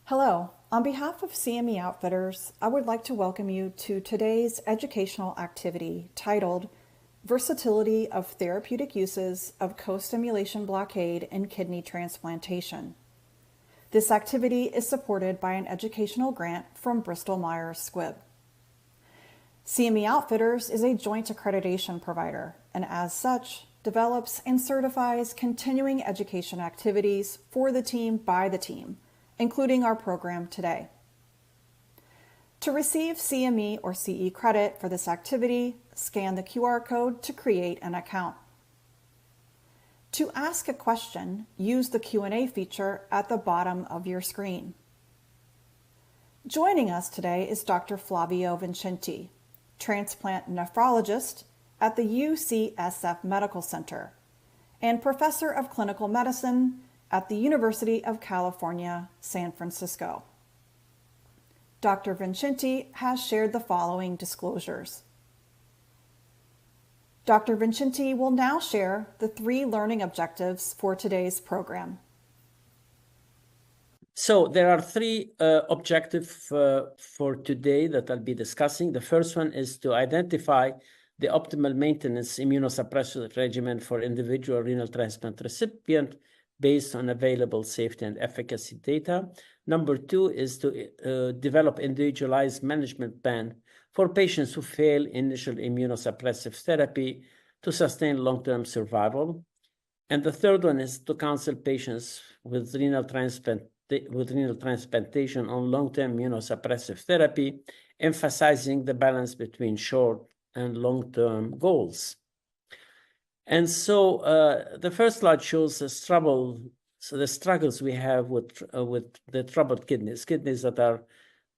Hello. On behalf of CME Outfitters, I would like to welcome you to today's educational activity titled Versatility of Therapeutic Uses of Costimulation Blockade in Kidney Transplantation. This activity is supported by an educational grant from Bristol Myers Squibb. CME Outfitters is a joint accreditation provider and as such develops and certifies continuing education activities for the team by the team, including our program today. To receive CME or CE credit for this activity, scan the QR code to create an account. To ask a question, use the Q&A feature at the bottom of your screen. Joining us today is Dr. Flavio Vincenti, transplant nephrologist at the UCSF Medical Center and professor of clinical medicine at the University of California, San Francisco. Dr. Vincenti has shared the following disclosures. Dr. Vincenti will now share the 3 learning objectives for today's program. So there are 3 objectives for today that I'll be discussing. The first one is to identify the optimal maintenance immunosuppressive regimen for individual renal transplant recipient based on available safety and efficacy data. Number 2 is to develop individualized management plan for patients who fail initial immunosuppressive therapy to sustain long-term survival. And the third one is to counsel patients with renal transplantation on long-term immunosuppressive therapy, emphasizing the balance between short and long-term goals. And so the first slide shows the struggles we have with the troubled kidneys that are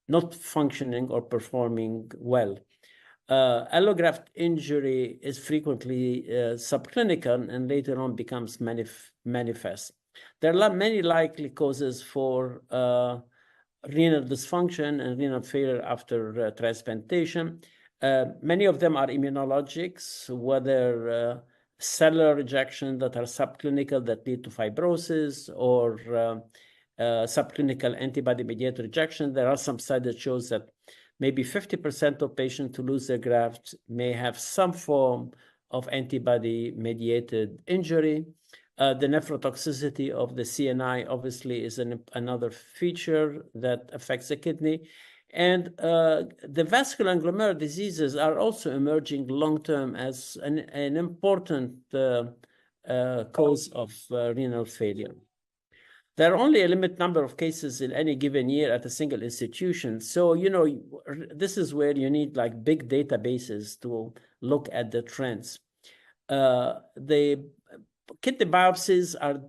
not functioning or performing well. Allograft injury is frequently subclinical and later on becomes manifest. There are many likely causes for renal dysfunction and renal failure after transplantation. Many of them are immunologics, whether cellular rejection that are subclinical that lead to fibrosis or subclinical antibody-mediated rejection. There are some studies that shows that maybe 50% of patients who lose their graft may have some form of antibody-mediated injury. The nephrotoxicity of the CNI obviously is another feature that affects the kidney. And the vascular and glomerular diseases are also emerging long-term as an important cause of renal failure. There are only a limited number of cases in any given year at a single institution. So, this is where you need like big databases to look at the trends. The kidney biopsies are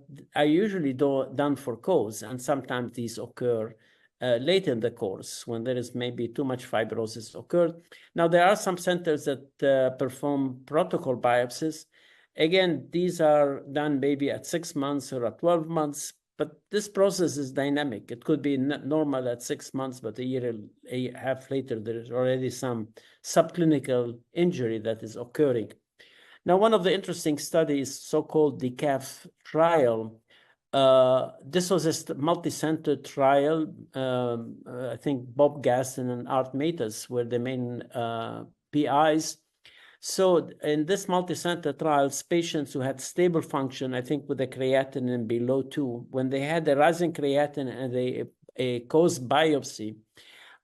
usually done for cause, and sometimes these occur late in the course when there is maybe too much fibrosis occurred. Now, there are some centers that perform protocol biopsies. Again, these are done maybe at 6 months or at 12 months, but this process is dynamic. It could be normal at 6 months, but a year and a half later, there is already some subclinical injury that is occurring. Now, one of the interesting studies, so-called the CAF trial, this was a multi-center trial. I think Bob Gaston and Art Matas were the main PIs. So in this multi-center trials, patients who had stable function, I think with a creatinine below 2, when they had a rising creatinine and a cause biopsy,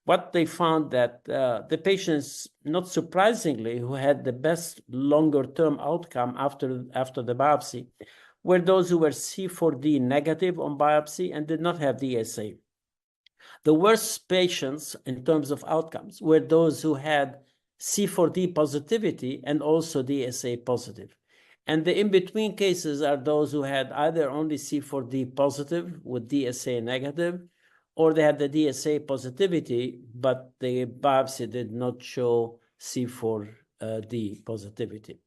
what they found that the patients, not surprisingly, who had the best longer-term outcome after the biopsy were those who were C4D negative on biopsy and did not have DSA. The worst patients in terms of outcomes were those who had C4D positivity and also DSA positive. And the in-between cases are those who had either only C4D positive with DSA negative, or they had the DSA positivity, but the biopsy did not show C4D positivity.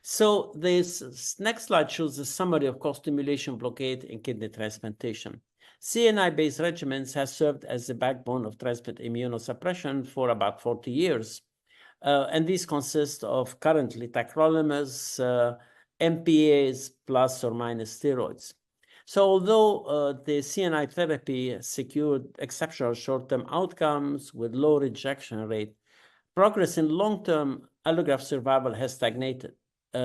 So this next slide shows the summary of costimulation blockade in kidney transplantation. CNI-based regimens have served as the backbone of transplant immunosuppression for about 40 years. And these consist of currently tacrolimus, MPAs, plus or minus steroids. So although the CNI therapy secured exceptional short-term outcomes with low rejection rate, progress in long-term allograft survival has stagnated.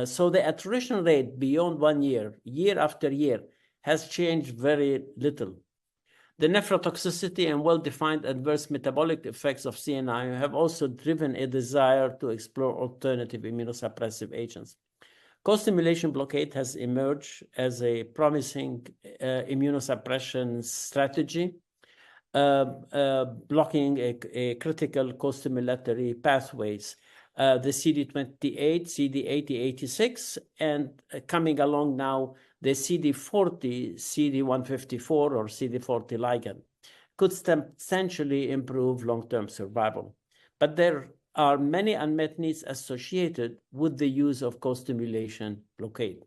So the attrition rate beyond 1 year, year after year, has changed very little. The nephrotoxicity and well-defined adverse metabolic effects of CNI have also driven a desire to explore alternative immunosuppressive agents. Costimulation blockade has emerged as a promising immunosuppression strategy, blocking a critical costimulatory pathways, the CD28, CD80, 86, and coming along now, the CD40, CD154, or CD40 ligand could substantially improve long-term survival. But there are many unmet needs associated with the use of co-stimulation blockade.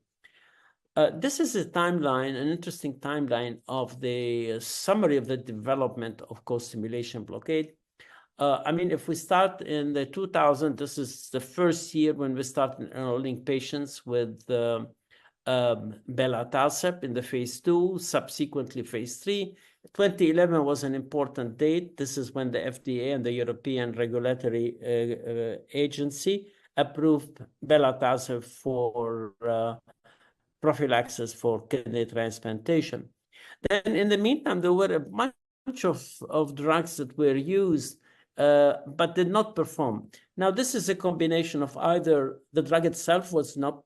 This is a timeline, an interesting timeline of the summary of the development of co-stimulation blockade. I mean, if we start in the 2000, this is the first year when we started enrolling patients with belatacept in the phase 2, subsequently phase 3. 2011 was an important date. This is when the FDA and the European regulatory agency approved belatacept for prophylaxis for kidney transplantation. Then in the meantime, there were a bunch of drugs that were used but did not perform. Now, this is a combination of either the drug itself was not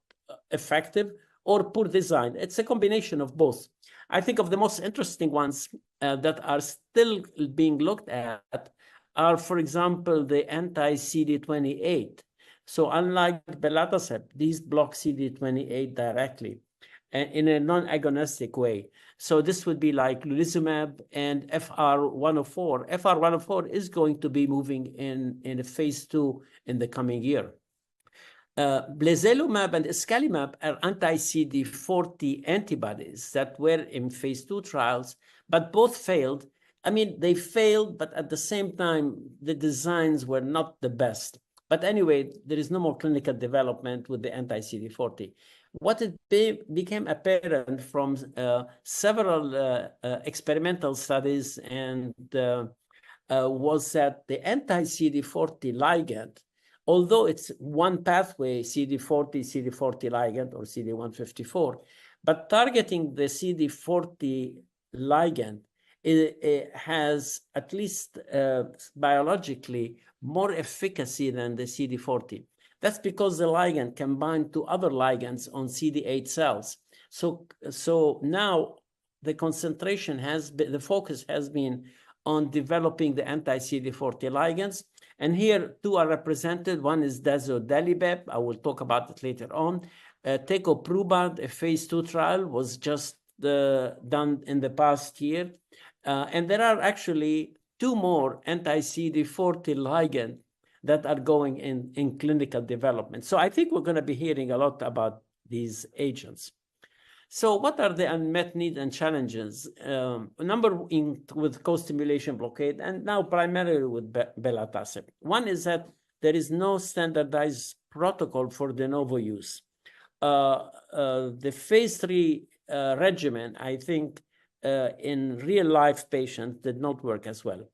effective or poor design. It's a combination of both. I think of the most interesting ones that are still being looked at are, for example, the anti-CD28. So unlike belatacept, these block CD28 directly in a non-agonistic way. So this would be like lulizumab and FR104. FR104 is going to be moving in a phase 2 in the coming year. Blazalumab and iscalimab are anti-CD40 antibodies that were in phase 2 trials, but both failed. I mean, they failed, but at the same time, the designs were not the best. But anyway, there is no more clinical development with the anti-CD40. What became apparent from several experimental studies and was that the anti-CD40 ligand, although it's one pathway, CD40 ligand or CD154, but targeting the CD40 ligand it has, at least biologically, more efficacy than the CD40. That's because the ligand can bind to other ligands on CD8 cells. So now the concentration has been, the focus has been on developing the anti-CD40 ligands. And here two are represented. One is dazodalibep. I will talk about it later on. Tegoprubart, a phase 2 trial, was just done in the past year. And there are actually two more anti-CD40 ligand that are going in clinical development. So I think we're going to be hearing a lot about these agents. So what are the unmet needs and challenges? With co-stimulation blockade, and now primarily with belatacept. One is that there is no standardized protocol for de novo use. The phase 3 regimen, I think, in real-life patients did not work as well.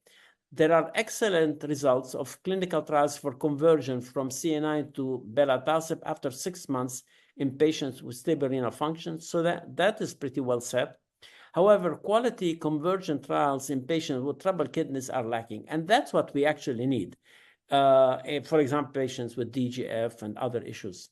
There are excellent results of clinical trials for conversion from CNI to belatacept after 6 months in patients with stable renal function, so that is pretty well set. However, quality conversion trials in patients with troubled kidneys are lacking, and that's what we actually need. For example, patients with DGF and other issues.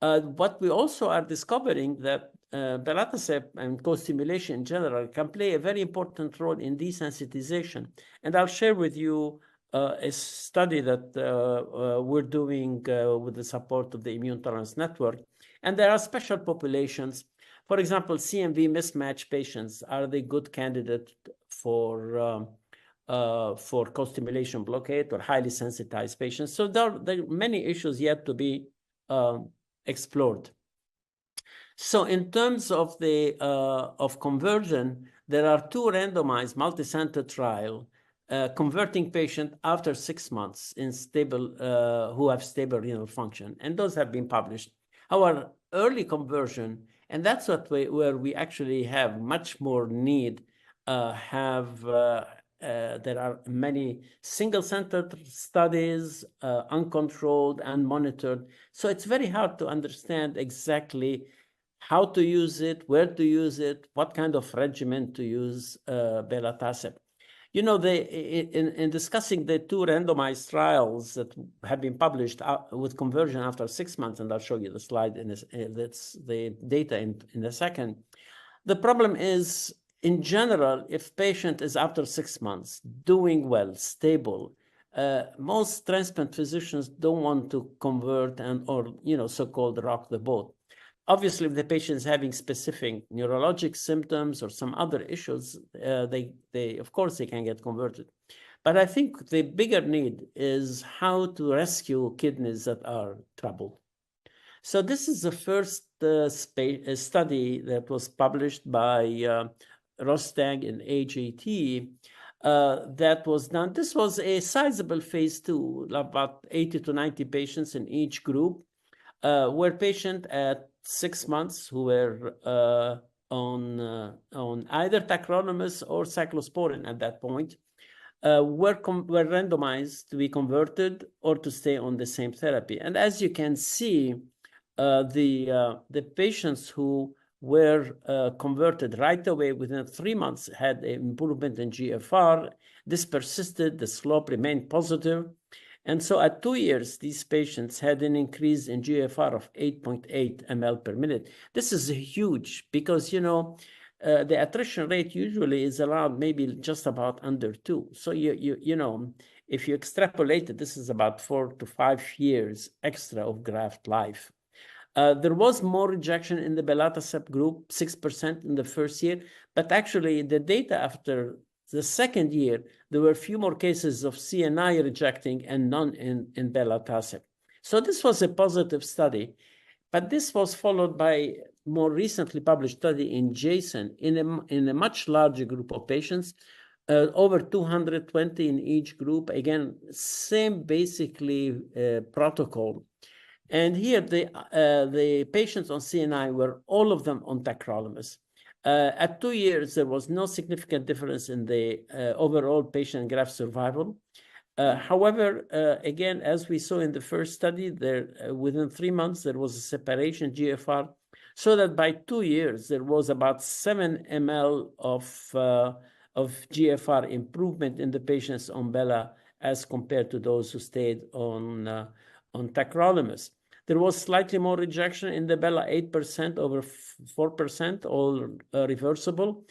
What we also are discovering that belatacept and co-stimulation in general can play a very important role in desensitization. And I'll share with you a study that we're doing with the support of the Immune Tolerance Network. And there are special populations. For example, CMV mismatch patients are the good candidate for co-stimulation blockade, or highly sensitized patients. So there are many issues yet to be explored. So in terms of the conversion, there are two randomized multi-center trial converting patient after 6 months in stable who have stable renal function, and those have been published. Our early conversion And that's where we actually have much more need, there are many single-centered studies, uncontrolled and monitored. So it's very hard to understand exactly how to use it, where to use it, what kind of regimen to use belatacept. You know, in discussing the two randomized trials that have been published with conversion after 6 months, and I'll show you the slide in this, that's the data in a second. The problem is, in general, if patient is after 6 months doing well, stable, most transplant physicians don't want to convert or so-called rock the boat. Obviously, if the patient is having specific neurologic symptoms or some other issues, they of course they can get converted. But I think the bigger need is how to rescue kidneys that are troubled. So this is the first study that was published by Rostag and AJT that was done. This was a sizable phase 2, about 80 to 90 patients in each group, were patients at 6 months who were on either tacrolimus or cyclosporin at that point, were randomized to be converted or to stay on the same therapy. And as you can see, the patients who were converted right away within 3 months had an improvement in GFR. This persisted, the slope remained positive. And so at 2 years, these patients had an increase in GFR of 8.8 ml per minute. This is huge because, the attrition rate usually is around maybe just about under 2. So, if you extrapolate it, this is about 4 to 5 years extra of graft life. There was more rejection in the belatacept group, 6% in the first year, but actually the data after the second year, there were few more cases of CNI rejecting and none in belatacept. So this was a positive study, but this was followed by more recently published study in JASON in a much larger group of patients, over 220 in each group. Again, same basically protocol. And here the patients on CNI were all of them on tacrolimus. At 2 years, there was no significant difference in the overall patient graft survival. However, again, as we saw in the first study, within 3 months, there was a separation GFR, so that by 2 years, there was about 7 ml of GFR improvement in the patients on Bela as compared to those who stayed on tacrolimus. There was slightly more rejection in the Bela, 8% over 4%, all reversible.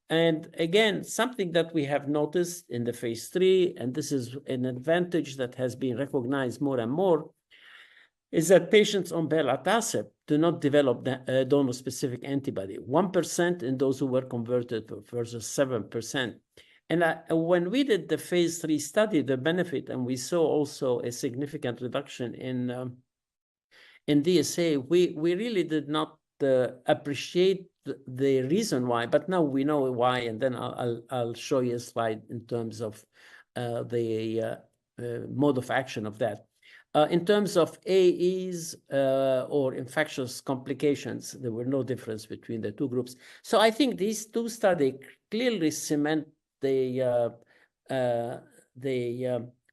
And again, something that we have noticed in the phase 3, and this is an advantage that has been recognized more and more, is that patients on belatacept do not develop the donor-specific antibody, 1% in those who were converted versus 7%. And when we did the phase 3 study, the benefit, and we saw also a significant reduction in DSA, we really did not appreciate the reason why, but now we know why, and then I'll show you a slide in terms of the mode of action of that. In terms of AEs or infectious complications, there were no difference between the two groups. So I think these two studies clearly cement the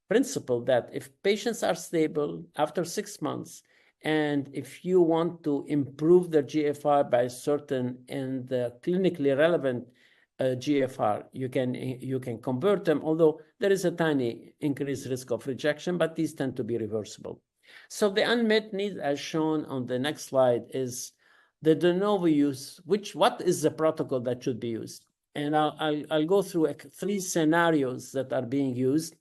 principle that if patients are stable after 6 months, and if you want to improve the GFR by certain and the clinically relevant GFR, you can convert them, although there is a tiny increased risk of rejection, but these tend to be reversible. So the unmet need, as shown on the next slide, is the de novo use. What is the protocol that should be used? And I'll go through 3 scenarios that are being used.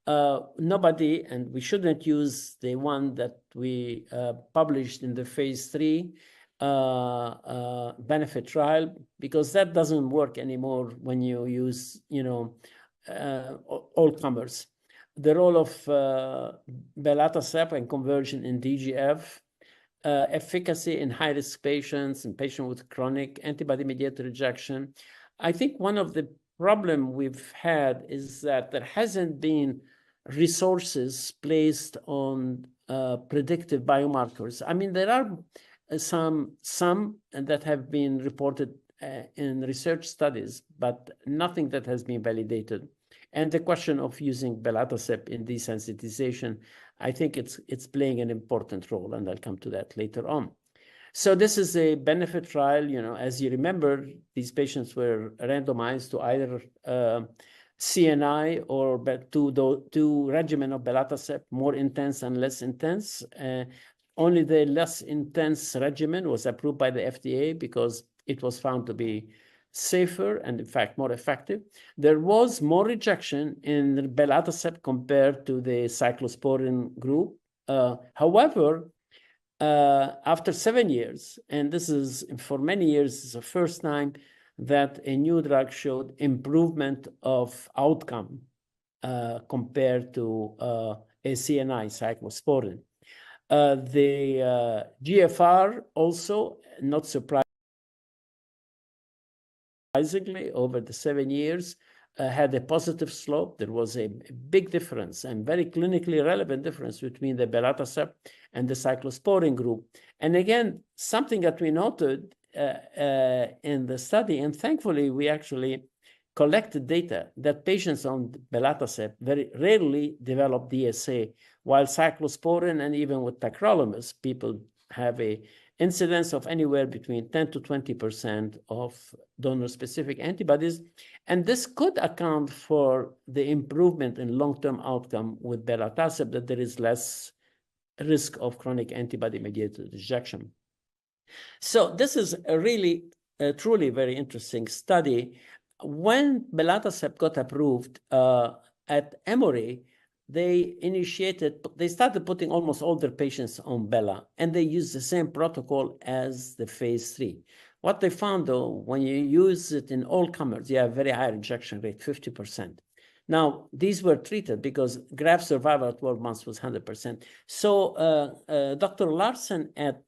Nobody, and we shouldn't use the one that we published in the phase 3 benefit trial, because that doesn't work anymore when you use, all comers. The role of belatacept and conversion in DGF, efficacy in high-risk patients and patients with chronic antibody-mediated rejection. I think one of the problem we've had is that there hasn't been resources placed on predictive biomarkers. I mean, there are some that have been reported in research studies, but nothing that has been validated. And the question of using belatacept in desensitization, I think it's playing an important role, and I'll come to that later on. So this is a benefit trial. You know, as you remember, these patients were randomized to either CNI or to regimen of belatacept, more intense and less intense. Only the less intense regimen was approved by the FDA because it was found to be safer and, in fact, more effective. There was more rejection in belatacept compared to the cyclosporin group. However, after 7 years, and this is for many years, is the first time that a new drug showed improvement of outcome compared to a CNI, cyclosporin. The GFR also, not surprisingly, over the 7 years, had a positive slope. There was a big difference and very clinically relevant difference between the belatacept and the cyclosporin group. And again, something that we noted in the study, and thankfully we actually collected data that patients on belatacept very rarely develop DSA, while cyclosporin and even with tacrolimus, people have a incidence of anywhere between 10 to 20% of donor-specific antibodies. And this could account for the improvement in long-term outcome with belatacept, that there is less risk of chronic antibody-mediated rejection. So this is a really, truly very interesting study. When belatacept got approved at Emory, they started putting almost all their patients on Bela, and they used the same protocol as the phase 3. What they found, though, when you use it in all comers, you have very high rejection rate, 50%. Now, these were treated because graft survival at 12 months was 100%. So Dr. Larson at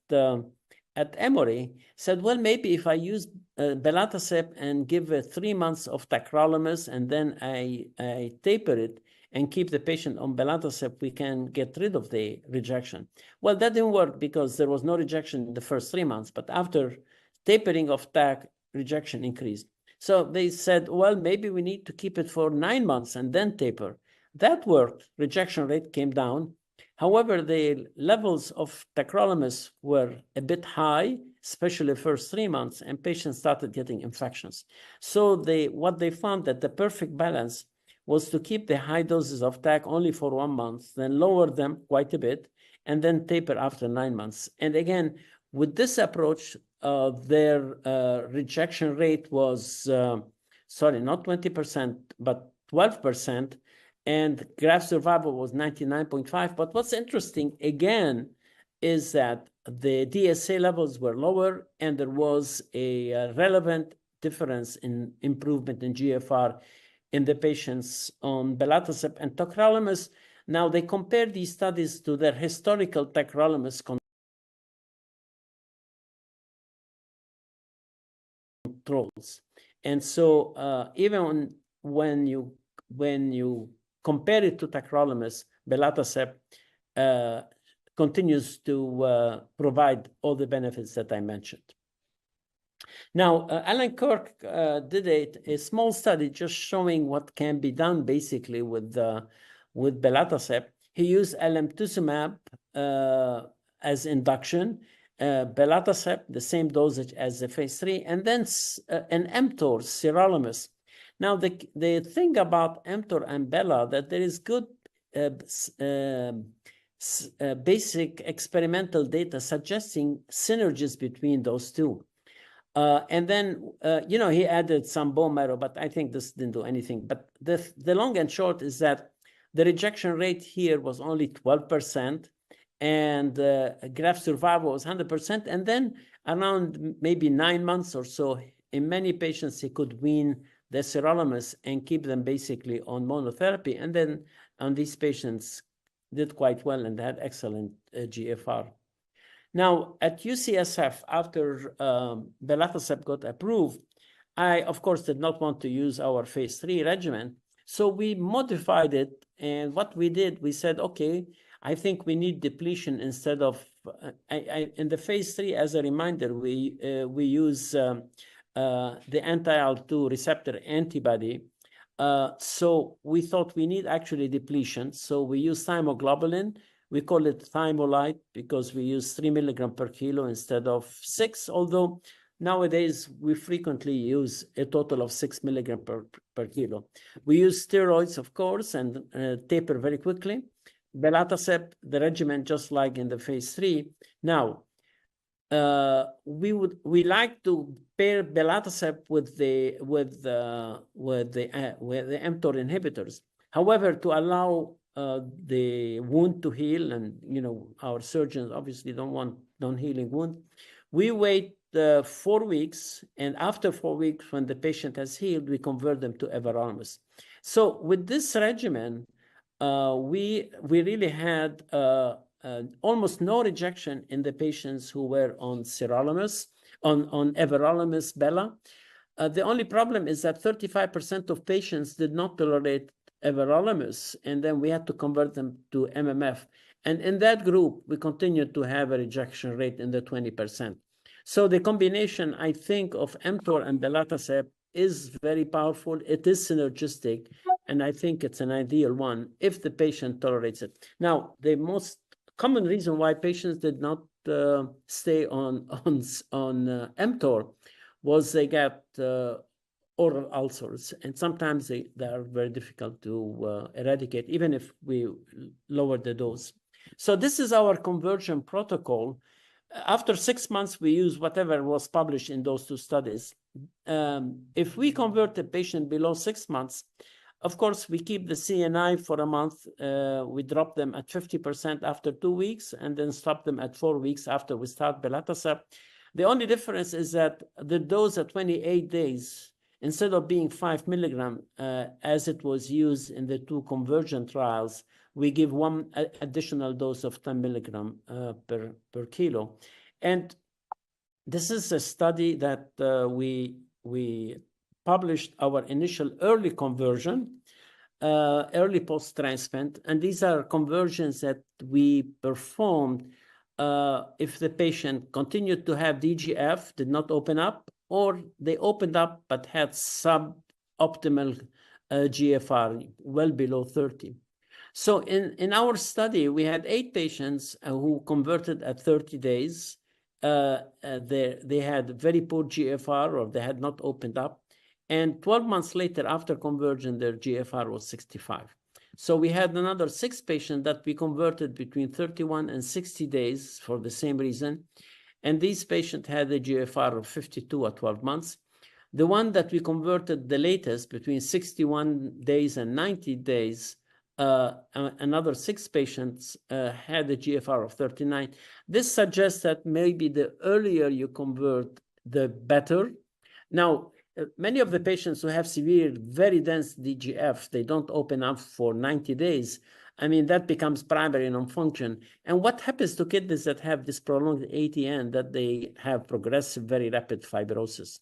Emory said, well, maybe if I use belatacept and give 3 months of tacrolimus and then I taper it and keep the patient on belatacept, we can get rid of the rejection. Well, that didn't work because there was no rejection in the first 3 months, but after tapering of tac, rejection increased. So they said, well, maybe we need to keep it for 9 months and then taper. That worked. Rejection rate came down. However, the levels of tacrolimus were a bit high, especially the first 3 months, and patients started getting infections. So what they found that the perfect balance was to keep the high doses of tac only for 1 month, then lower them quite a bit, and then taper after 9 months. And again, with this approach, their rejection rate was, not 20%, but 12%, and graft survival was 99.5%. But what's interesting, again, is that the DSA levels were lower, and there was a relevant difference in improvement in GFR in the patients on belatacept and tacrolimus. Now, they compared these studies to their historical tacrolimus controls. And so even when you compare it to tacrolimus, belatacept continues to provide all the benefits that I mentioned. Now, Alan Kirk did a small study just showing what can be done basically with belatacept. He used alemtuzumab as induction, belatacept, the same dosage as the phase 3, and then an mTOR, sirolimus. Now, the thing about mTOR and Bela, that there is good basic experimental data suggesting synergies between those two. And then, he added some bone marrow, but I think this didn't do anything. But the long and short is that the rejection rate here was only 12%, and graft survival was 100%. And then around maybe 9 months or so, in many patients, he could wean the sirolimus and keep them basically on monotherapy. And then on these patients did quite well and had excellent GFR. Now, at UCSF, after belatacept got approved, I, of course, did not want to use our phase 3 regimen. So we modified it. And what we did, we said, okay, I think we need depletion instead of, in the phase 3, as a reminder, we use the anti-IL-2 receptor antibody. So we thought we need actually depletion. So we use thymoglobulin. We call it Thymolite because we use 3 milligram per kilo instead of 6, although nowadays we frequently use a total of 6 milligram per kilo. We use steroids, of course, and taper very quickly. Belatacept, the regimen, just like in the phase 3. Now, we like to pair belatacept with the mTOR inhibitors. However, to allow the wound to heal, and our surgeons obviously don't want non-healing wound, we wait 4 weeks, and after 4 weeks, when the patient has healed, we convert them to everolimus. So with this regimen, we really had almost no rejection in the patients who were on sirolimus, on everolimus Bela. The only problem is that 35% of patients did not tolerate everolimus, and then we had to convert them to MMF. And in that group, we continued to have a rejection rate in the 20%. So the combination, I think, of mTOR and belatacept is very powerful. It is synergistic, and I think it's an ideal one if the patient tolerates it. Now, the most common reason why patients did not stay on mTOR was they got oral ulcers, and sometimes they are very difficult to eradicate, even if we lower the dose. So this is our conversion protocol. After 6 months, we use whatever was published in those 2 studies. If we convert a patient below 6 months, of course, we keep the CNI for a month. We drop them at 50% after 2 weeks, and then stop them at 4 weeks after we start belatacept. The only difference is that the dose at 28 days, instead of being 5 milligram, as it was used in the 2 conversion trials, we give 1 additional dose of 10 milligram per kilo. And this is a study that we published our initial early conversion, early post-transplant, and these are conversions that we performed if the patient continued to have DGF, did not open up, or they opened up but had suboptimal GFR, well below 30. So in our study, we had 8 patients who converted at 30 days. They had very poor GFR, or they had not opened up. And 12 months later, after conversion, their GFR was 65. So we had another 6 patients that we converted between 31 and 60 days for the same reason. And these patients had a GFR of 52 at 12 months. The one that we converted the latest, between 61 days and 90 days, another 6 patients had a GFR of 39. This suggests that maybe the earlier you convert, the better. Now, many of the patients who have severe, very dense DGF, they don't open up for 90 days. I mean, that becomes primary non-function. And what happens to kidneys that have this prolonged ATN, that they have progressive, very rapid fibrosis?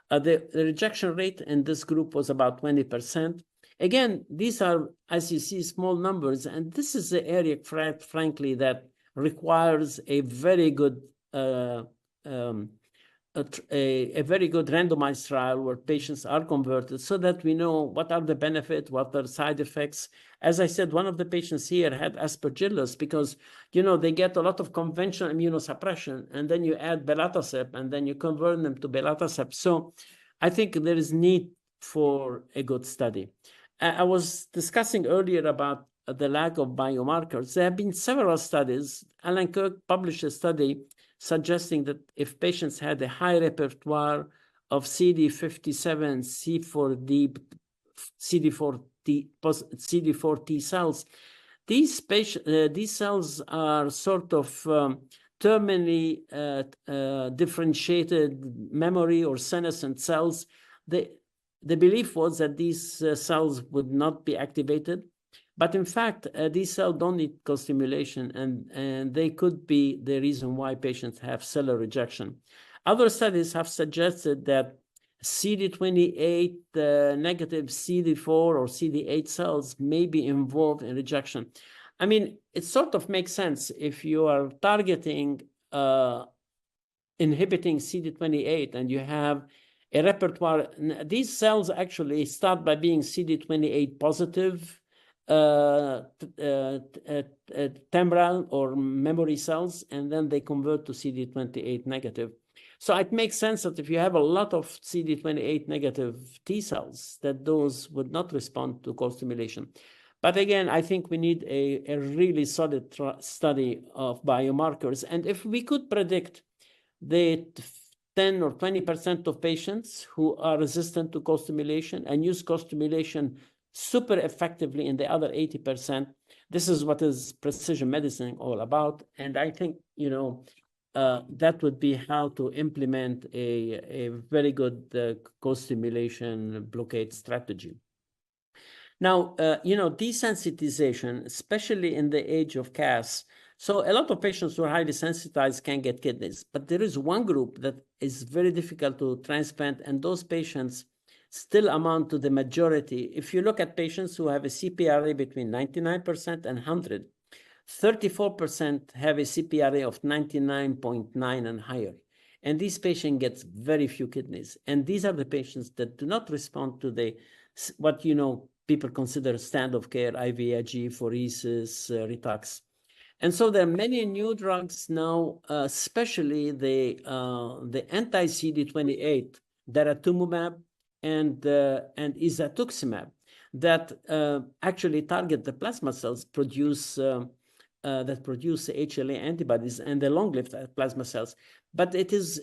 The rejection rate in this group was about 20%. Again, these are, as you see, small numbers, and this is the area, frankly, that requires a very good very good randomized trial where patients are converted, so that we know what are the benefits, what are the side effects. As I said, one of the patients here had aspergillus because, they get a lot of conventional immunosuppression, and then you add belatacept, and then you convert them to belatacept. So I think there is need for a good study. I was discussing earlier about the lack of biomarkers. There have been several studies. Alan Kirk published a study suggesting that if patients had a high repertoire of CD57, CD4 T cells, these cells are sort of terminally differentiated memory or senescent cells. The belief was that these cells would not be activated. But in fact, these cells don't need costimulation, and they could be the reason why patients have cellular rejection. Other studies have suggested that CD28 negative CD4 or CD8 cells may be involved in rejection. I mean, it sort of makes sense if you are targeting inhibiting CD28 and you have a repertoire. These cells actually start by being CD28 positive temporal or memory cells, and then they convert to CD28 negative. So it makes sense that if you have a lot of CD28 negative T cells, that those would not respond to co-stimulation. But again, I think we need a really solid study of biomarkers. And if we could predict the 10 or 20% of patients who are resistant to co-stimulation and use co-stimulation super effectively in the other 80%, this is what is precision medicine all about. And I think, that would be how to implement a very good co-stimulation blockade strategy. Now, desensitization, especially in the age of CAS. So a lot of patients who are highly sensitized can get kidneys, but there is one group that is very difficult to transplant, and those patients still amount to the majority. If you look at patients who have a CPRA between 99% and 100, 34% have a CPRA of 99.9 and higher. And these patients get very few kidneys. And these are the patients that do not respond to what people consider standard of care, IVIG, phoresis, Ritux. And so there are many new drugs now, especially the anti-CD28, daratumumab and isatuximab, that actually target the plasma cells that produce HLA antibodies and the long-lived plasma cells. But it is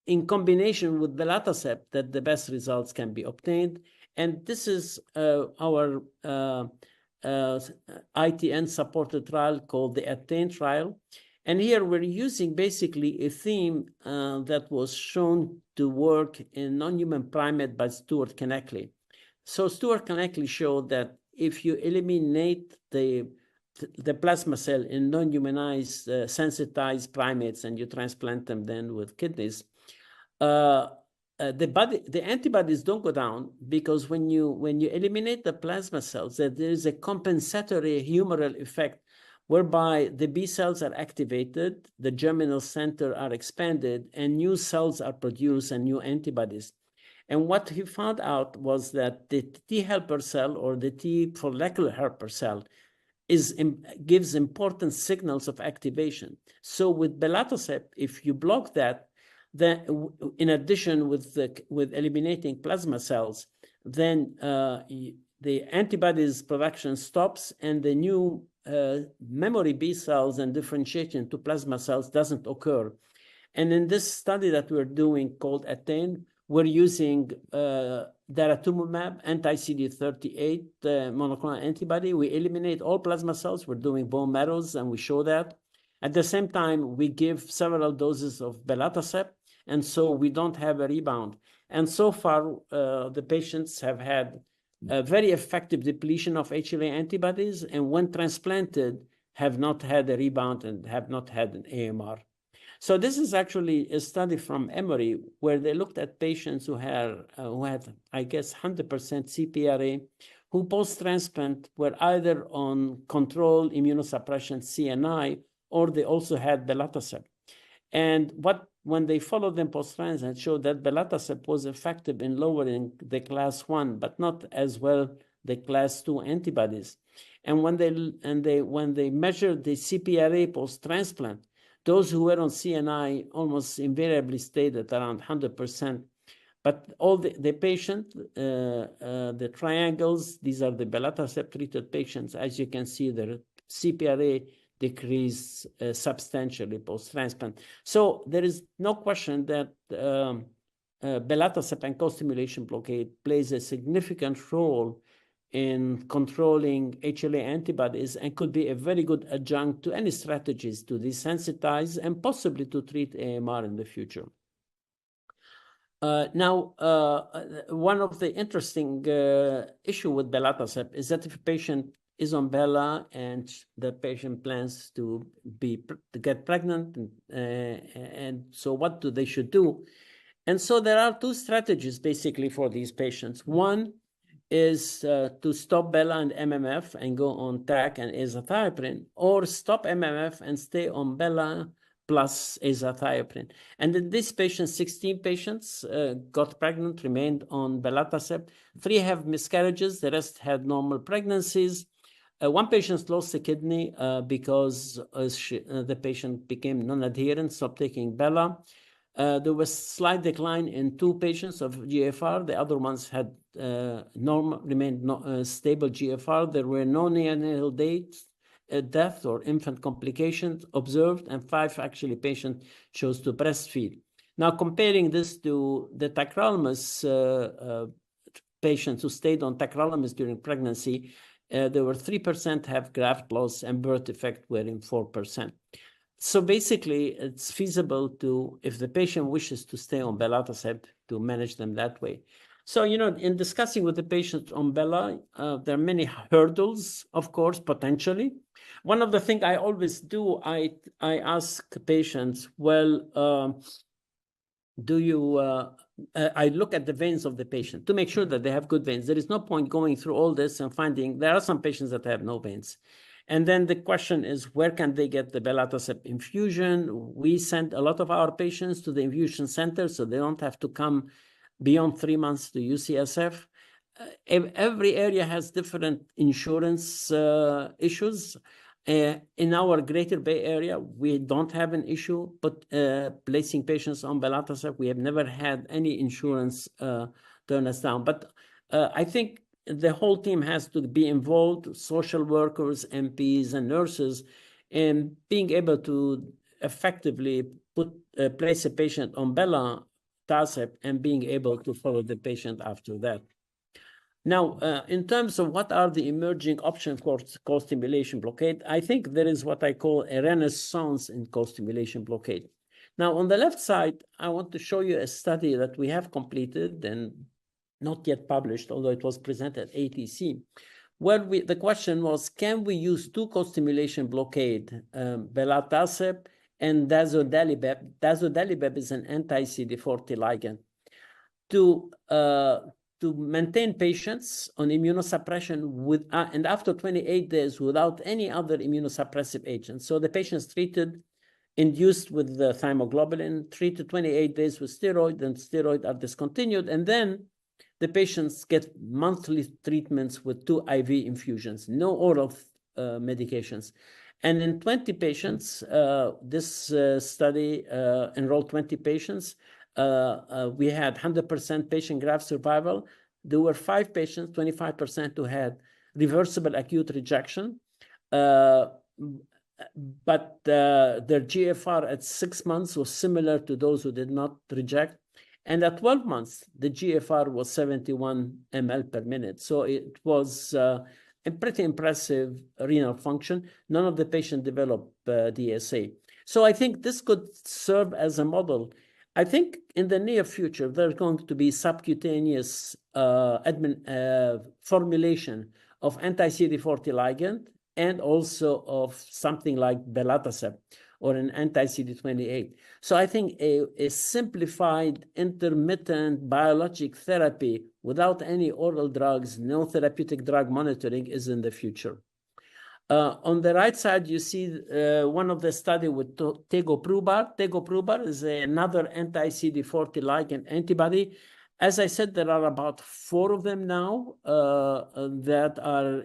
in combination with belatacept that the best results can be obtained. And this is our ITN-supported trial called the ATTAIN trial. And here we're using basically a theme that was shown to work in non-human primate by Stuart Conneckley. So Stuart Conneckley showed that if you eliminate the plasma cell in non-humanized sensitized primates and you transplant them then with kidneys, the antibodies don't go down, because when you eliminate the plasma cells, there is a compensatory humoral effect whereby the B cells are activated, the germinal center are expanded, and new cells are produced and new antibodies. And what he found out was that the T helper cell, or the T follicular helper cell, gives important signals of activation. So with belatacept, if you block that, then in addition with eliminating plasma cells, then the antibodies production stops, and the new memory B cells and differentiation to plasma cells doesn't occur. And in this study that we're doing called ATTAIN, we're using daratumumab, anti-CD38 monoclonal antibody. We eliminate all plasma cells. We're doing bone marrows, and we show that. At the same time, we give several doses of belatacept, and so we don't have a rebound. And so far, the patients have had a very effective depletion of HLA antibodies, and when transplanted, have not had a rebound and have not had an AMR. So this is actually a study from Emory, where they looked at patients who had, I guess, 100% CPRA, who post-transplant were either on controlled immunosuppression CNI, or they also had belatacept. And when they followed them post-transplant, showed that belatacept was effective in lowering the class 1, but not as well the class 2 antibodies. And when they measured the CPRA post-transplant, those who were on CNI almost invariably stayed at around 100%. But all the patient, the triangles, these are the belatacept-treated patients. As you can see, their CPRA decreased substantially post-transplant. So there is no question that belatacept and co-stimulation blockade plays a significant role in controlling HLA antibodies, and could be a very good adjunct to any strategies to desensitize and possibly to treat AMR in the future. Now, one of the interesting issue with belatacept is that if a patient is on Bela and the patient plans to get pregnant, and so what they should do? And so there are two strategies basically for these patients. One is to stop Bela and MMF and go on TAC and azathioprine, or stop MMF and stay on Bela plus azathioprine. And in this patient, 16 patients got pregnant, remained on belatacept. 3 have miscarriages, the rest had normal pregnancies. One patient lost a kidney because the patient became non-adherent, stopped taking Bela. There was slight decline in 2 patients of GFR. The other ones had remained stable GFR. There were no neonatal death or infant complications observed, and 5 actually patients chose to breastfeed. Now, comparing this to the tacrolimus patients who stayed on tacrolimus during pregnancy, there were 3% have graft loss, and birth defect were in 4%. So basically, it's feasible to, if the patient wishes to stay on belatacept, to manage them that way. So, in discussing with the patient on Bela, there are many hurdles, of course, potentially. One of the things I always do, I ask patients, well, I look at the veins of the patient to make sure that they have good veins. There is no point going through all this and finding there are some patients that have no veins. And then the question is, where can they get the belatacept infusion? We send a lot of our patients to the infusion center, so they don't have to come beyond 3 months to UCSF. Every area has different insurance issues. In our Greater Bay Area, we don't have an issue, but placing patients on belatacept, we have never had any insurance turn us down. But I think the whole team has to be involved, social workers, MPs, and nurses, in being able to effectively place a patient on belatacept and being able to follow the patient after that. Now, in terms of what are the emerging options for co-stimulation blockade, I think there is what I call a renaissance in co-stimulation blockade. Now, on the left side, I want to show you a study that we have completed and not yet published, although it was presented at ATC, where the question was, can we use 2 co-stimulation blockade, belatacept and dazodalibep? Dazodalibep is an anti-CD40 ligand to maintain patients on immunosuppression and after 28 days without any other immunosuppressive agent. So the patients induced with the thymoglobulin, treated 28 days with steroid, and steroids are discontinued, and then the patients get monthly treatments with 2 IV infusions, no oral medications. And in 20 patients, this study enrolled 20 patients. We had 100% patient graft survival. There were 5 patients, 25%, who had reversible acute rejection. But their GFR at 6 months was similar to those who did not reject. And at 12 months, the GFR was 71 ml per minute. So it was a pretty impressive renal function. None of the patients developed DSA. So I think this could serve as a model. I think in the near future, there's going to be subcutaneous formulation of anti-CD40 ligand and also of something like belatacept or an anti-CD28. So I think a simplified intermittent biologic therapy without any oral drugs, no therapeutic drug monitoring is in the future. On the right side, you see one of the study with tegoprubart. Tegoprubart is another anti-CD40 ligand antibody. As I said, there are about 4 of them now that are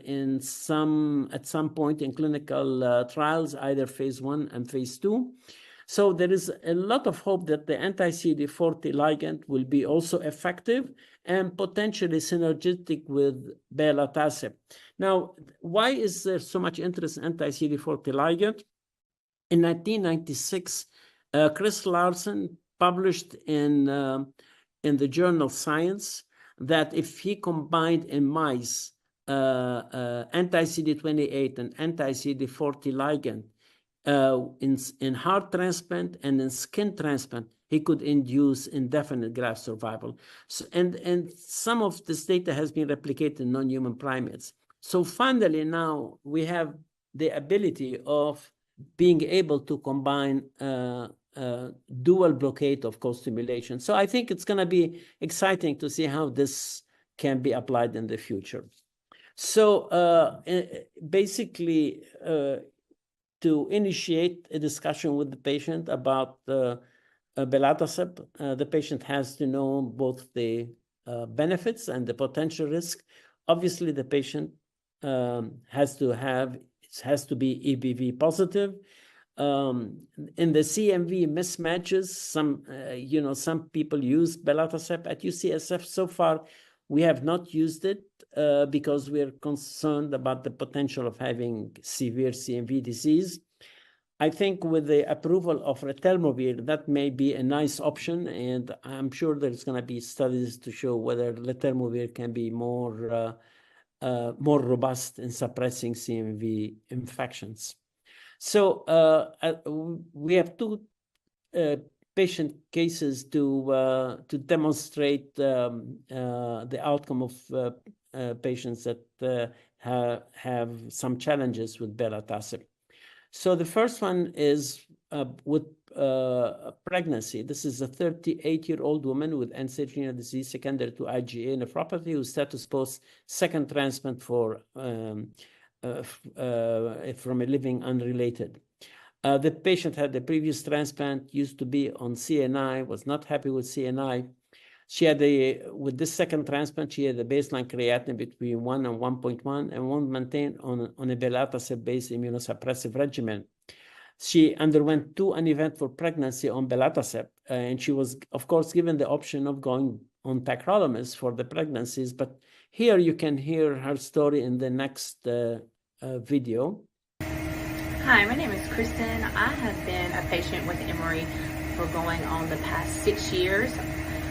at some point in clinical trials, either phase 1 and phase 2. So there is a lot of hope that the anti-CD40 ligand will be also effective and potentially synergistic with belatacept. Now, why is there so much interest in anti-CD40 ligand? In 1996, Chris Larson published in the journal Science that if he combined in mice anti-CD28 and anti-CD40 ligand in heart transplant and in skin transplant, he could induce indefinite graft survival. So, and some of this data has been replicated in non-human primates. So finally, now we have the ability of being able to combine dual blockade of co-stimulation. So I think it's going to be exciting to see how this can be applied in the future. So basically, to initiate a discussion with the patient about belatacept, the patient has to know both the benefits and the potential risk. Obviously, the patient has to be EBV positive. In the CMV mismatches, some people use belatacept at UCSF. So far, we have not used it because we are concerned about the potential of having severe CMV disease. I think with the approval of letermovir, that may be a nice option, and I'm sure there's going to be studies to show whether letermovir can be more robust in suppressing CMV infections. So we have two patient cases to demonstrate the outcome of patients that have some challenges with belatacept. So the first one is with pregnancy. This is a 38-year-old woman with end-stage renal disease secondary to IgA nephropathy who status post second transplant from a living unrelated. The patient had the previous transplant, used to be on CNI, was not happy with CNI. She had with this second transplant, she had a baseline creatinine between 1 and 1.1 and was maintained on a belatacept-based immunosuppressive regimen. She underwent 2 uneventful pregnancy on belatacept, and she was, of course, given the option of going on tacrolimus for the pregnancies. But here you can hear her story in the next video. Hi, my name is Kristen. I have been a patient with Emory for going on the past 6 years.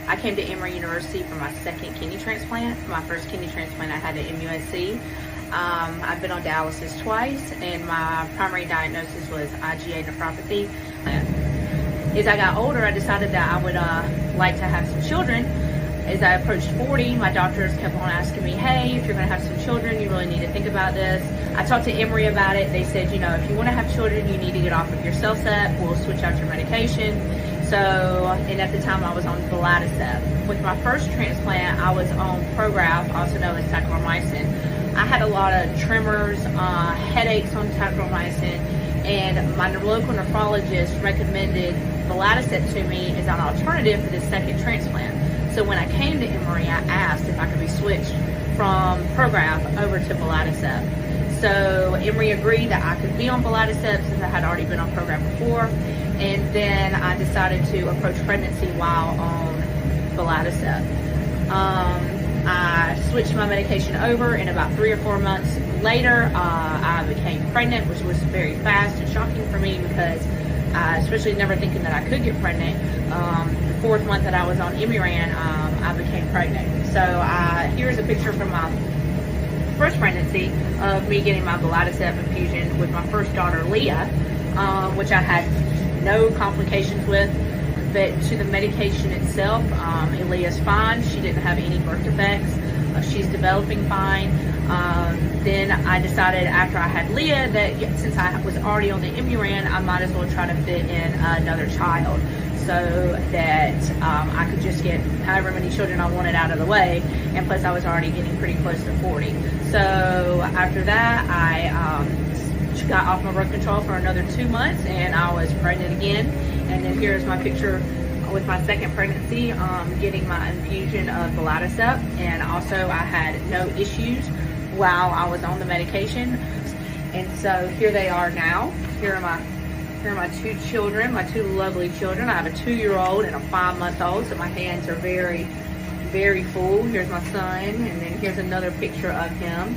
I came to Emory University for my second kidney transplant. My first kidney transplant I had at MUSC. I've been on dialysis twice, and my primary diagnosis was IgA nephropathy. As I got older, I decided that I would like to have some children. As I approached 40, my doctors kept on asking me, hey, if you're going to have some children, you really need to think about this. I talked to Emory about it. They said, you know, if you want to have children, you need to get off of your CellCept. We'll switch out your medication. So, and at the time I was on belatacept. With my first transplant, I was on Prograf, also known as tacromycin. I had a lot of tremors, headaches on tacromycin, and my local nephrologist recommended belatacept to me as an alternative for the second transplant. So when I came to Emory, I asked if I could be switched from Prograf over to belatacept. So Emory agreed that I could be on belatacept since I had already been on Prograf before. And then I decided to approach pregnancy while on belatacept. I switched my medication over, and about 3 or 4 months later, I became pregnant, which was very fast and shocking for me because especially never thinking that I could get pregnant. The 4th month that I was on Imuran, I became pregnant. So here's a picture from my first pregnancy of me getting my belatacept infusion with my first daughter, Leah, which I had no complications with. But to the medication itself, Leah's fine. She didn't have any birth defects. She's developing fine. Then I decided after I had Leah that since I was already on the Imuran, I might as well try to fit in another child so that I could just get however many children I wanted out of the way. And plus I was already getting pretty close to 40. So after that, I got off my birth control for another 2 months, and I was pregnant again. And then here's my picture with my second pregnancy, getting my infusion of belatacept, and also I had no issues while I was on the medication. And so here they are now. Here are my 2 children, my 2 lovely children. I have a 2-year-old and a 5-month-old, so my hands are very, very full. Here's my son, and then here's another picture of him.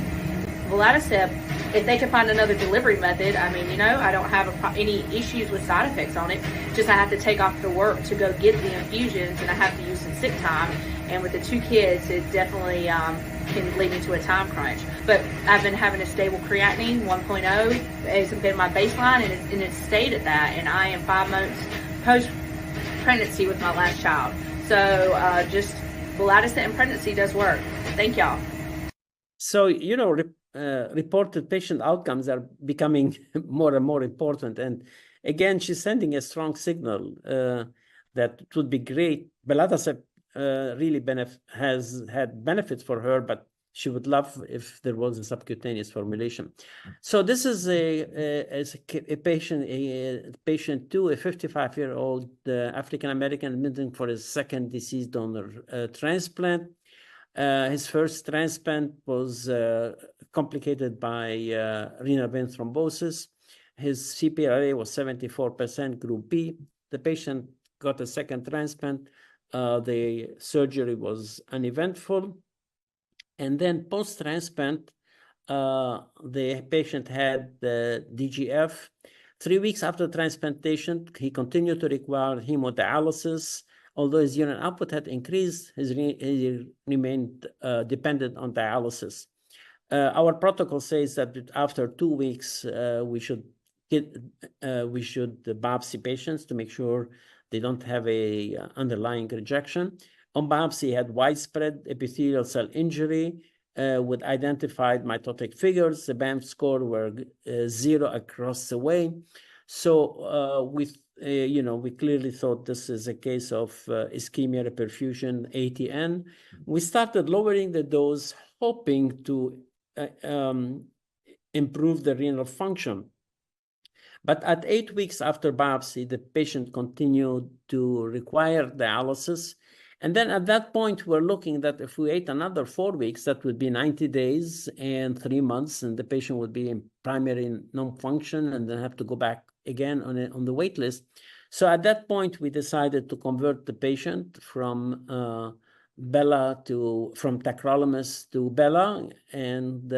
Belatacept, if they can find another delivery method, I mean, you know, I don't have any issues with side effects on it. Just I have to take off the work to go get the infusions, and I have to use some sick time. And with the 2 kids, it definitely can lead me to a time crunch. But I've been having a stable creatinine, 1.0 has been my baseline, and it's stayed at that. And I am 5 months post-pregnancy with my last child. So just belatacept and pregnancy does work. Thank y'all. So, you know, reported patient outcomes are becoming more and more important. And again, she's sending a strong signal that it would be great. Belatacept really has had benefits for her, but she would love if there was a subcutaneous formulation. So this is a patient two, a 55-year-old African-American admitting for his second deceased donor transplant. His first transplant was complicated by renal vein thrombosis. His CPRA was 74%, group B. The patient got a second transplant. The surgery was uneventful. And then post-transplant, the patient had the DGF. 3 weeks after transplantation, he continued to require hemodialysis. Although his urine output had increased, he remained dependent on dialysis. Our protocol says that after 2 weeks, we should biopsy patients to make sure they don't have a underlying rejection. On biopsy, he had widespread epithelial cell injury with identified mitotic figures. The BAMF score were 0 across the way. So we clearly thought this is a case of ischemia reperfusion, ATN. We started lowering the dose, hoping to improve the renal function. But at 8 weeks after biopsy, the patient continued to require dialysis. And then at that point, we're looking that if we wait another 4 weeks, that would be 90 days and 3 months, and the patient would be in primary non-function and then have to go back again on the wait list. So at that point, we decided to convert the patient from tacrolimus to Bela, and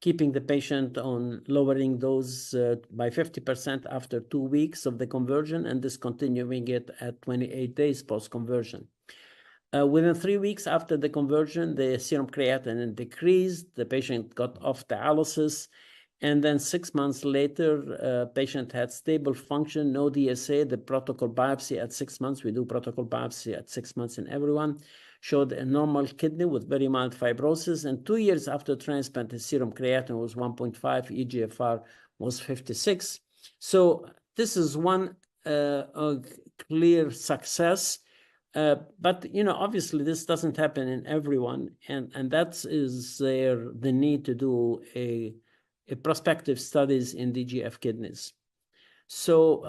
keeping the patient on lowering dose by 50% after 2 weeks of the conversion and discontinuing it at 28 days post-conversion. Within 3 weeks after the conversion, the serum creatinine decreased, the patient got off dialysis, and then 6 months later, patient had stable function, no DSA. The protocol biopsy at 6 months, we do protocol biopsy at 6 months in everyone, showed a normal kidney with very mild fibrosis. And 2 years after transplant, his serum creatinine was 1.5, eGFR was 56. So this is one clear success. But obviously this doesn't happen in everyone, and that is the need to do a prospective studies in DGF kidneys. So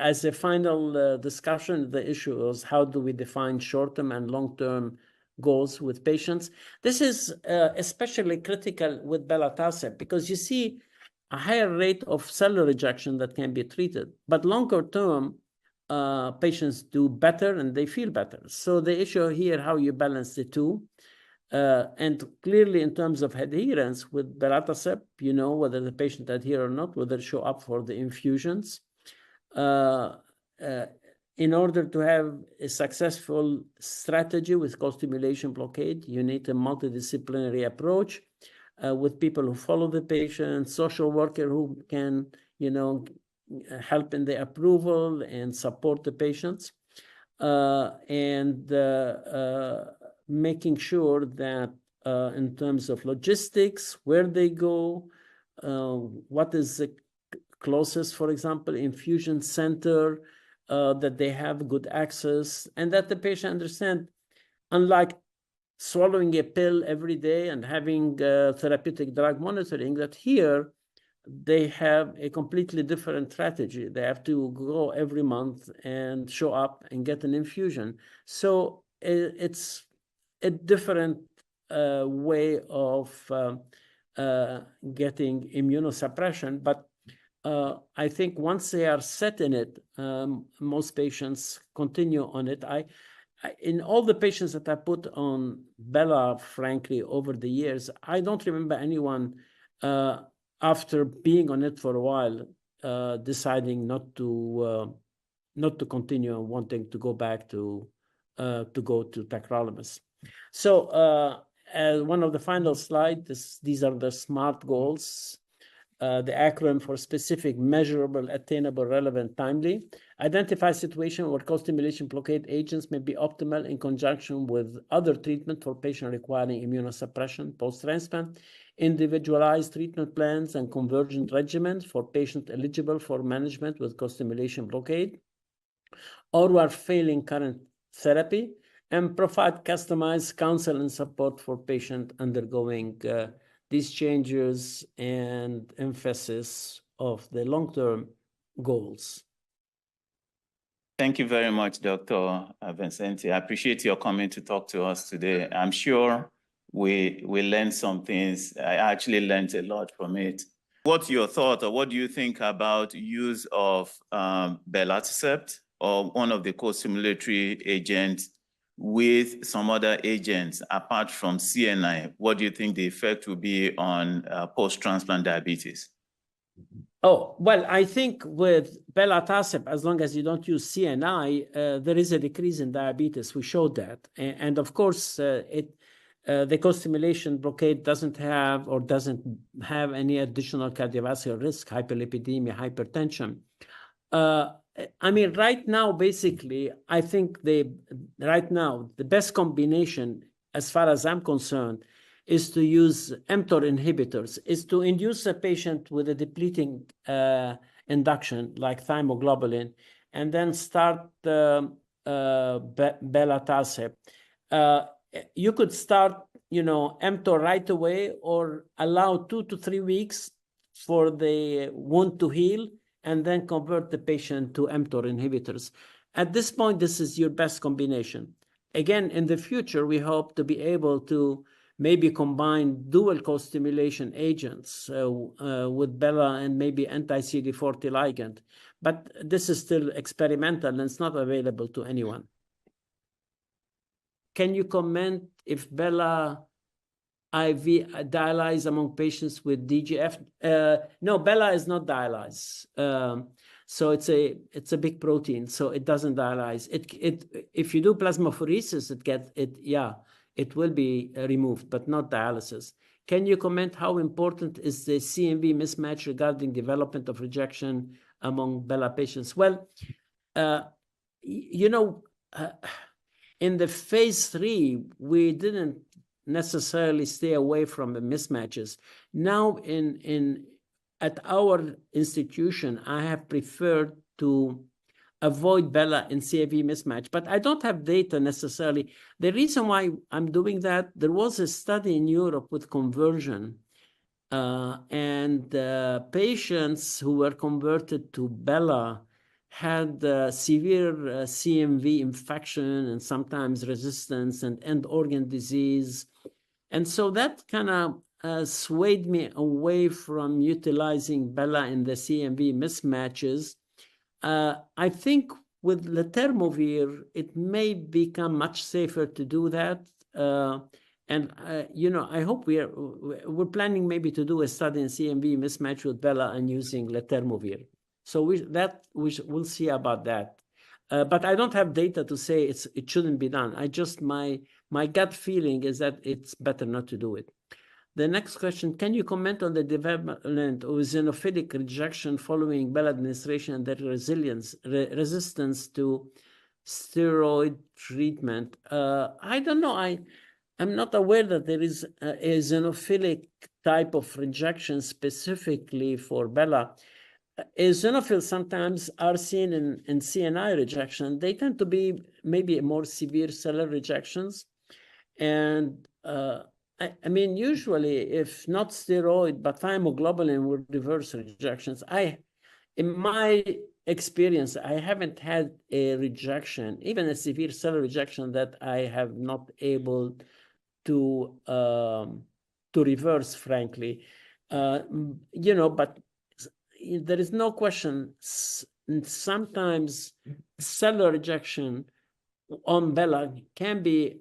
as a final discussion, the issue is how do we define short-term and long-term goals with patients? This is especially critical with belatacept because you see a higher rate of cellular rejection that can be treated, but longer term, patients do better and they feel better. So the issue here, how you balance the two. And clearly in terms of adherence with belatacept, whether the patient adhere or not, whether show up for the infusions. In order to have a successful strategy with Costimulation blockade, you need a multidisciplinary approach with people who follow the patient, social worker who can, help in the approval and support the patients, and making sure that in terms of logistics, where they go, what is the closest, for example, infusion center, that they have good access, and that the patient understand, unlike swallowing a pill every day and having therapeutic drug monitoring, that here they have a completely different strategy. They have to go every month and show up and get an infusion. So it's a different way of getting immunosuppression. But I think once they are set in it, most patients continue on it. In all the patients that I put on Bela, frankly, over the years, I don't remember anyone after being on it for a while, deciding not to continue and wanting to go back to go to tacrolimus. So as one of the final slides, these are the SMART goals. The acronym for specific, measurable, attainable, relevant, timely. Identify situation where Costimulation blockade agents may be optimal in conjunction with other treatment for patient requiring immunosuppression post-transplant. Individualized treatment plans and convergent regimens for patients eligible for management with Costimulation blockade. or who are failing current therapy, and provide customized counsel and support for patients undergoing these changes and emphasis of the long-term goals. Thank you very much, Dr. Vincenti. I appreciate your coming to talk to us today. I'm sure we learned some things. I actually learned a lot from it. What's your thought, or what do you think about use of belatacept or one of the co-stimulatory agents with some other agents apart from CNI? What do you think the effect will be on post-transplant diabetes? Oh, well, I think with belatacept, as long as you don't use CNI, there is a decrease in diabetes. We showed that. And of course, the co-stimulation blockade doesn't have any additional cardiovascular risk, hyperlipidemia, hypertension. I mean, right now, basically, I think right now, the best combination, as far as I'm concerned, is to use mTOR inhibitors, is to induce a patient with a depleting induction, like thymoglobulin, and then start belatacept. You could start, mTOR right away, or allow 2 to 3 weeks for the wound to heal, and then convert the patient to mTOR inhibitors. At this point, this is your best combination. Again, in the future, we hope to be able to maybe combine dual co-stimulation agents with Bela and maybe anti-CD40 ligand. But this is still experimental and it's not available to anyone. Can you comment if Bela IV dialyze among patients with DGF? No, Bela is not dialyzed. So it's a big protein, so it doesn't dialyze. If you do plasmapheresis, it will be removed, but not dialysis. Can you comment how important is the CMV mismatch regarding development of rejection among Bela patients? Well, in the phase 3, we didn't necessarily stay away from the mismatches. Now, at our institution, I have preferred to avoid Bela in CMV mismatch, but I don't have data necessarily. The reason why I'm doing that, there was a study in Europe with conversion, and patients who were converted to Bela had severe CMV infection and sometimes resistance and end organ disease. And so that kind of swayed me away from utilizing Bela in the CMV mismatches. I think with letermovir, it may become much safer to do that. I hope we're planning maybe to do a study in CMV mismatch with Bela and using letermovir. So we'll see about that. But I don't have data to say it shouldn't be done. My gut feeling is that it's better not to do it. The next question, can you comment on the development of eosinophilic rejection following Bela administration and their resistance to steroid treatment? I don't know. I'm not aware that there is a eosinophilic type of rejection specifically for Bela. Eosinophils sometimes are seen in CNI rejection. They tend to be maybe more severe cellular rejections. And I mean, usually, if not steroid, but thymoglobulin will reverse rejections. In my experience, I haven't had a rejection, even a severe cellular rejection, that I have not able to reverse, frankly. But there is no question. Sometimes cellular rejection on Bela can be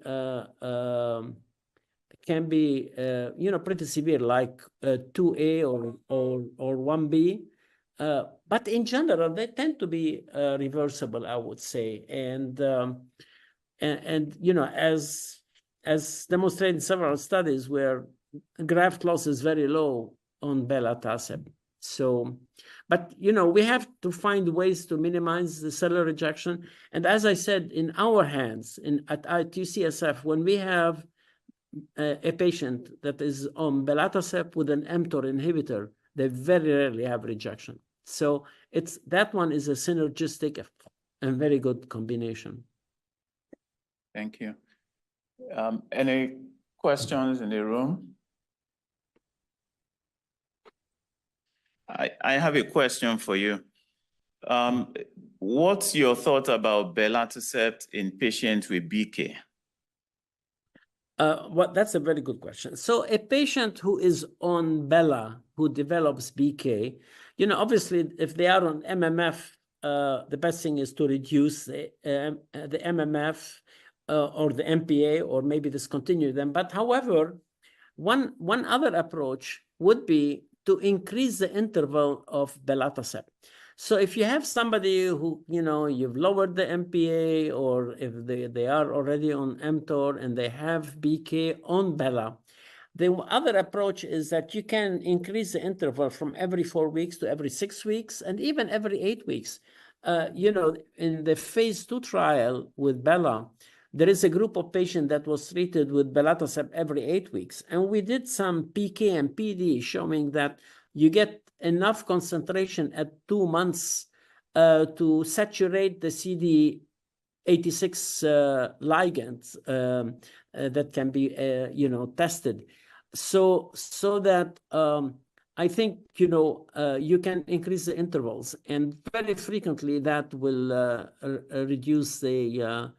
pretty severe, like 2A or 1B. But in general, they tend to be reversible, I would say. And as demonstrated in several studies where graft loss is very low on belatacept. So, but we have to find ways to minimize the cellular rejection. And as I said, in our hands, at UCSF, when we have a patient that is on belatacept with an mTOR inhibitor, they very rarely have rejection. So that one is a synergistic and very good combination. Thank you. Any questions in the room? I have a question for you. What's your thought about belatacept in patients with BK? That's a very good question. So a patient who is on Bela, who develops BK, obviously, if they are on MMF, the best thing is to reduce the MMF or the MPA, or maybe discontinue them. But however, one other approach would be to increase the interval of belatacept. So if you have somebody who, you've lowered the MPA, or if they are already on mTOR and they have BK on Bela, the other approach is that you can increase the interval from every 4 weeks to every 6 weeks, and even every 8 weeks. In the phase 2 trial with Bela, there is a group of patients that was treated with belatacept every 8 weeks. And we did some PK and PD showing that you get enough concentration at 2 months to saturate the CD86 ligands that can be, tested. So that I think, you can increase the intervals, and very frequently that will reduce the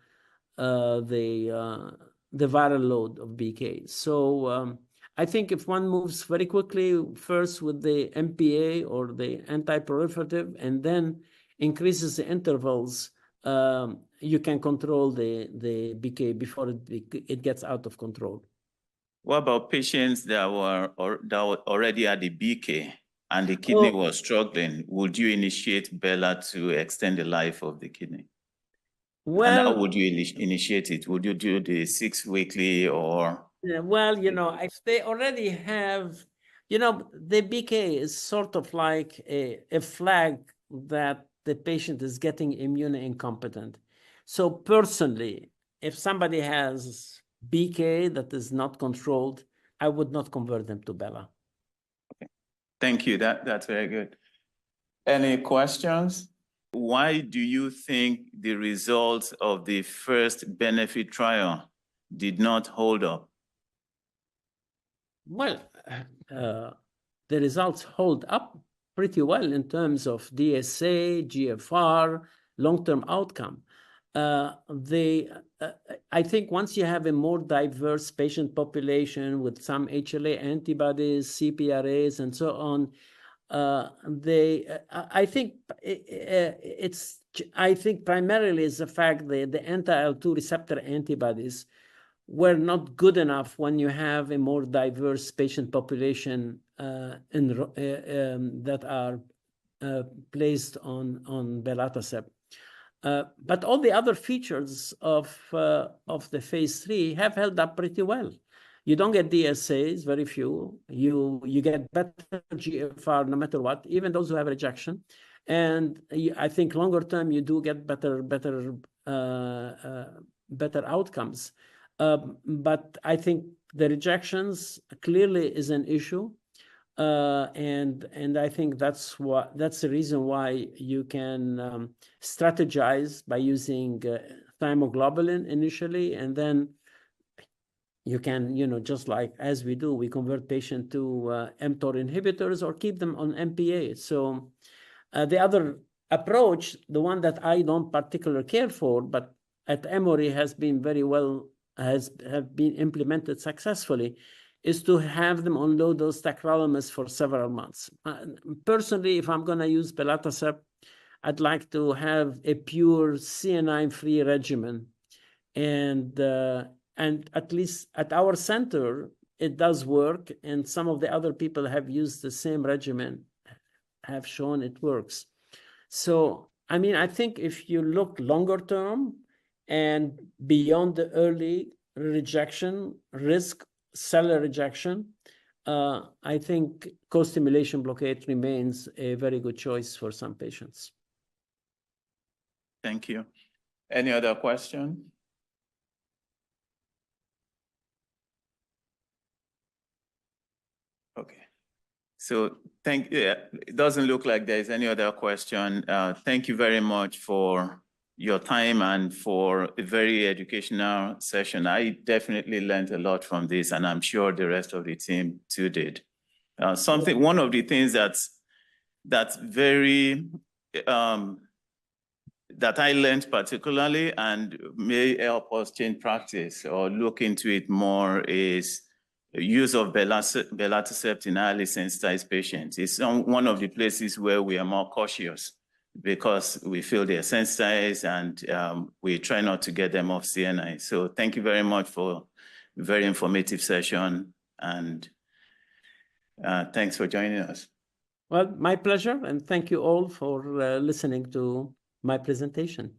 viral load of BK. So I think if one moves very quickly, first with the MPA or the anti-proliferative, and then increases the intervals, you can control the BK before it gets out of control. What about patients that were already at the BK and the kidney was struggling? Would you initiate Bela to extend the life of the kidney? Well, and how would you initiate it? Would you do the 6 weekly or? Well, if they already have, the BK is sort of like a flag that the patient is getting immune incompetent. So personally, if somebody has BK that is not controlled, I would not convert them to Bela. Okay. Thank you. That's very good. Any questions? Why do you think the results of the first benefit trial did not hold up? Well, the results hold up pretty well in terms of DSA, GFR, long-term outcome. I think once you have a more diverse patient population with some HLA antibodies, CPRAs, and so on, I think primarily is the fact that the anti-IL-2 receptor antibodies were not good enough when you have a more diverse patient population that are placed on belatacept. But all the other features of the phase 3 have held up pretty well. You don't get DSAs, very few. You get better GFR no matter what, even those who have rejection. And I think longer term, you do get better outcomes. But I think the rejections clearly is an issue. And I think that's the reason why you can strategize by using thymoglobulin initially, and then you can, just like as we do, we convert patient to mTOR inhibitors or keep them on MPA. So the other approach, the one that I don't particularly care for, but at Emory has been very well, have been implemented successfully, is to have them on low-dose tacrolimus for several months. Personally, if I'm going to use belatacept, I'd like to have a pure CNI-free regimen. And at least at our center, it does work. And some of the other people have used the same regimen, have shown it works. So, I mean, I think if you look longer term and beyond the early rejection risk, cellular rejection, I think co-stimulation blockade remains a very good choice for some patients. Thank you. Any other question? Okay. So it doesn't look like there's any other question. Thank you very much for your time and for a very educational session. I definitely learned a lot from this, and I'm sure the rest of the team too did. One of the things that's very that I learned particularly and may help us change practice or look into it more is use of belatacept in highly sensitized patients. It's one of the places where we are more cautious because we feel they're sensitized, and we try not to get them off CNI. So thank you very much for a very informative session, and thanks for joining us. Well, my pleasure, and thank you all for listening to my presentation.